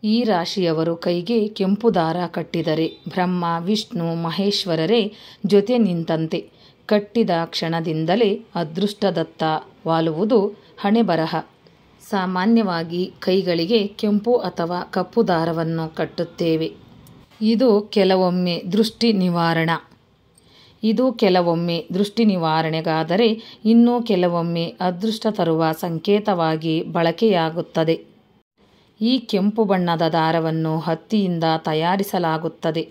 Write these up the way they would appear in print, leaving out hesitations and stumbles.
ಈ ರಾಶಿಯವರು ಕೈಗೆ ಕೆಂಪು ದಾರ ಕಟ್ಟಿದರೆ ಬ್ರಹ್ಮ ವಿಷ್ಣು ಮಹೇಶ್ವರರೇ ಜೊತೆ ನಿಂತಂತೆ. ಕಟ್ಟಿದ ಕ್ಷಣದಿಂದಲೇ ಅದೃಷ್ಟದತ್ತ ವಾಲುವುದು ಹಣೆಬರಹ. ಸಾಮಾನ್ಯವಾಗಿ ಕೈಗಳಿಗೆ ಕೆಂಪು ಅಥವಾ ಕಪ್ಪು ದಾರವನ್ನು ಕಟ್ಟುತ್ತೇವೆ. ಇದು ಕೆಲವೊಮ್ಮೆ ದೃಷ್ಟಿ ನಿವಾರಣೆಗಾದರೆ ಇನ್ನೂ ಕೆಲವೊಮ್ಮೆ ಅದೃಷ್ಟ ತರುವ ಸಂಕೇತವಾಗಿ ಬಳಕೆಯಾಗುತ್ತದೆ. ಈ ಕೆಂಪು ಬಣ್ಣದ ದಾರವನ್ನು ಹತ್ತಿಯಿಂದ ತಯಾರಿಸಲಾಗುತ್ತದೆ.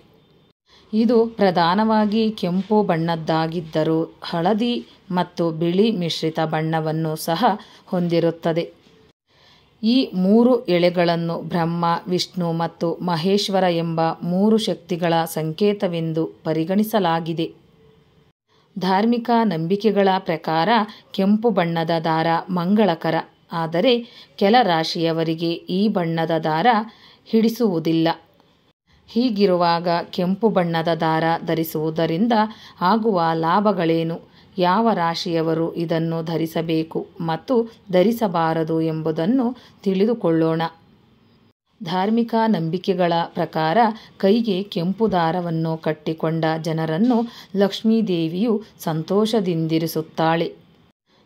ಇದು ಪ್ರಧಾನವಾಗಿ ಕೆಂಪು ಬಣ್ಣದ್ದಾಗಿದ್ದರೂ ಹಳದಿ ಮತ್ತು ಬಿಳಿ ಮಿಶ್ರಿತ ಬಣ್ಣವನ್ನು ಸಹ ಹೊಂದಿರುತ್ತದೆ. ಈ 3 ಎಳೆಗಳನ್ನು ಬ್ರಹ್ಮ ವಿಷ್ಣು ಮತ್ತು ಮಹೇಶ್ವರ ಎಂಬ 3 ಶಕ್ತಿಗಳ ಸಂಕೇತವೆಂದು ಪರಿಗಣಿಸಲಾಗಿದೆ. ಧಾರ್ಮಿಕ ನಂಬಿಕೆಗಳ ಪ್ರಕಾರ ಕೆಂಪು ಬಣ್ಣದ ದಾರ ಮಂಗಳಕರ. ಆದರೆ ಕೆಲ ರಾಶಿಯವರಿಗೆ ಈ ಬಣ್ಣದ ದಾರ ಹಿಡಿಸುವುದಿಲ್ಲ. ಹೀಗಿರುವಾಗ ಕೆಂಪು ಬಣ್ಣದ ದಾರ ಧರಿಸುವುದರಿಂದ ಆಗುವ ಲಾಭಗಳೇನು, ಯಾವ ರಾಶಿಯವರು ಇದನ್ನು ಧರಿಸಬೇಕು ಮತ್ತು ಧರಿಸಬಾರದು ಎಂಬುದನ್ನು ತಿಳಿದುಕೊಳ್ಳೋಣ. ಧಾರ್ಮಿಕ ನಂಬಿಕೆಗಳ ಪ್ರಕಾರ ಕೈಗೆ ಕೆಂಪು ದಾರವನ್ನು ಕಟ್ಟಿಕೊಂಡ ಜನರನ್ನು ಲಕ್ಷ್ಮೀದೇವಿಯು ಸಂತೋಷದಿಂದಿರಿಸುತ್ತಾಳೆ.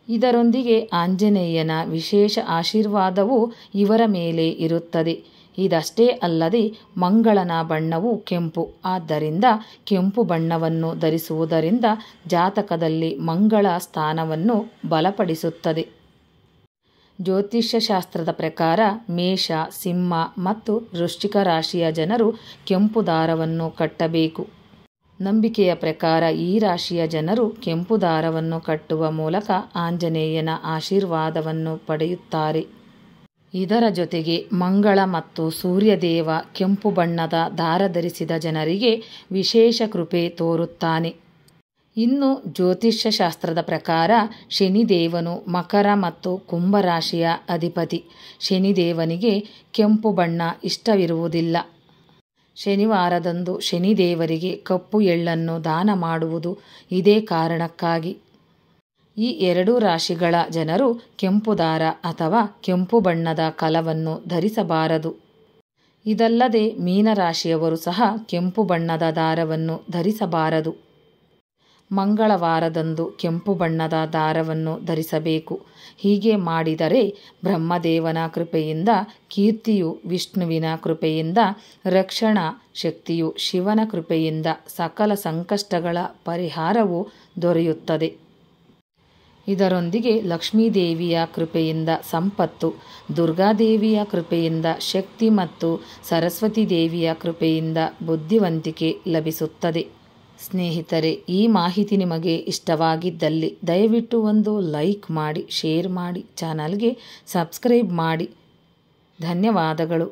ಇದರೊಂದಿಗೆ ಆಂಜನೇಯನ ವಿಶೇಷ ಆಶೀರ್ವಾದವೂ ಇವರ ಮೇಲೆ ಇರುತ್ತದೆ. ಇದಷ್ಟೇ ಅಲ್ಲದೆ ಮಂಗಳನ ಬಣ್ಣವು ಕೆಂಪು. ಆದ್ದರಿಂದ ಕೆಂಪು ಬಣ್ಣವನ್ನು ಧರಿಸುವುದರಿಂದ ಜಾತಕದಲ್ಲಿ ಮಂಗಳ ಸ್ಥಾನವನ್ನು ಬಲಪಡಿಸುತ್ತದೆ. ಜ್ಯೋತಿಷ್ಯ ಶಾಸ್ತ್ರದ ಪ್ರಕಾರ ಮೇಷ, ಸಿಂಹ ಮತ್ತು ವೃಶ್ಚಿಕ ರಾಶಿಯ ಜನರು ಕೆಂಪು ದಾರವನ್ನು ಕಟ್ಟಬೇಕು. ನಂಬಿಕೆಯ ಪ್ರಕಾರ ಈ ರಾಶಿಯ ಜನರು ಕೆಂಪು ದಾರವನ್ನು ಕಟ್ಟುವ ಮೂಲಕ ಆಂಜನೇಯನ ಆಶೀರ್ವಾದವನ್ನು ಪಡೆಯುತ್ತಾರೆ. ಇದರ ಜೊತೆಗೆ ಮಂಗಳ ಮತ್ತು ಸೂರ್ಯದೇವ ಕೆಂಪು ಬಣ್ಣದ ದಾರ ಧರಿಸಿದ ಜನರಿಗೆ ವಿಶೇಷ ಕೃಪೆ ತೋರುತ್ತಾನೆ. ಇನ್ನು ಜ್ಯೋತಿಷ್ಯ ಶಾಸ್ತ್ರದ ಪ್ರಕಾರ ಶನಿದೇವನು ಮಕರ ಮತ್ತು ಕುಂಭ ರಾಶಿಯ ಅಧಿಪತಿ. ಶನಿದೇವನಿಗೆ ಕೆಂಪು ಬಣ್ಣ ಇಷ್ಟವಿರುವುದಿಲ್ಲ. ಶನಿವಾರದಂದು ಶನಿದೇವರಿಗೆ ಕಪ್ಪು ಎಳ್ಳನ್ನು ದಾನ ಮಾಡುವುದು ಇದೇ ಕಾರಣಕ್ಕಾಗಿ. ಈ 2 ರಾಶಿಗಳ ಜನರು ಕೆಂಪು ದಾರ ಅಥವಾ ಕೆಂಪು ಬಣ್ಣದ ಕಲವನ್ನು ಧರಿಸಬಾರದು. ಇದಲ್ಲದೆ ಮೀನರಾಶಿಯವರು ಸಹ ಕೆಂಪು ಬಣ್ಣದ ದಾರವನ್ನು ಧರಿಸಬಾರದು. ಮಂಗಳವಾರದಂದು ಕೆಂಪು ಬಣ್ಣದ ದಾರವನ್ನು ಧರಿಸಬೇಕು. ಹೀಗೆ ಮಾಡಿದರೆ ಬ್ರಹ್ಮದೇವನ ಕೃಪೆಯಿಂದ ಕೀರ್ತಿಯು, ವಿಷ್ಣುವಿನ ಕೃಪೆಯಿಂದ ರಕ್ಷಣಾ ಶಕ್ತಿಯು, ಶಿವನ ಕೃಪೆಯಿಂದ ಸಕಲ ಸಂಕಷ್ಟಗಳ ಪರಿಹಾರವು ದೊರೆಯುತ್ತದೆ. ಇದರೊಂದಿಗೆ ಲಕ್ಷ್ಮೀದೇವಿಯ ಕೃಪೆಯಿಂದ ಸಂಪತ್ತು, ದುರ್ಗಾದೇವಿಯ ಕೃಪೆಯಿಂದ ಶಕ್ತಿ ಮತ್ತು ಸರಸ್ವತಿ ದೇವಿಯ ಕೃಪೆಯಿಂದ ಬುದ್ಧಿವಂತಿಕೆ ಲಭಿಸುತ್ತದೆ. ಸ್ನೇಹಿತರೆ, ಈ ಮಾಹಿತಿ ನಿಮಗೆ ಇಷ್ಟವಾಗಿದ್ದಲ್ಲಿ ದಯವಿಟ್ಟು ಒಂದು ಲೈಕ್ ಮಾಡಿ, ಶೇರ್ ಮಾಡಿ, ಚಾನಲ್ಗೆ ಸಬ್ಸ್ಕ್ರೈಬ್ ಮಾಡಿ. ಧನ್ಯವಾದಗಳು.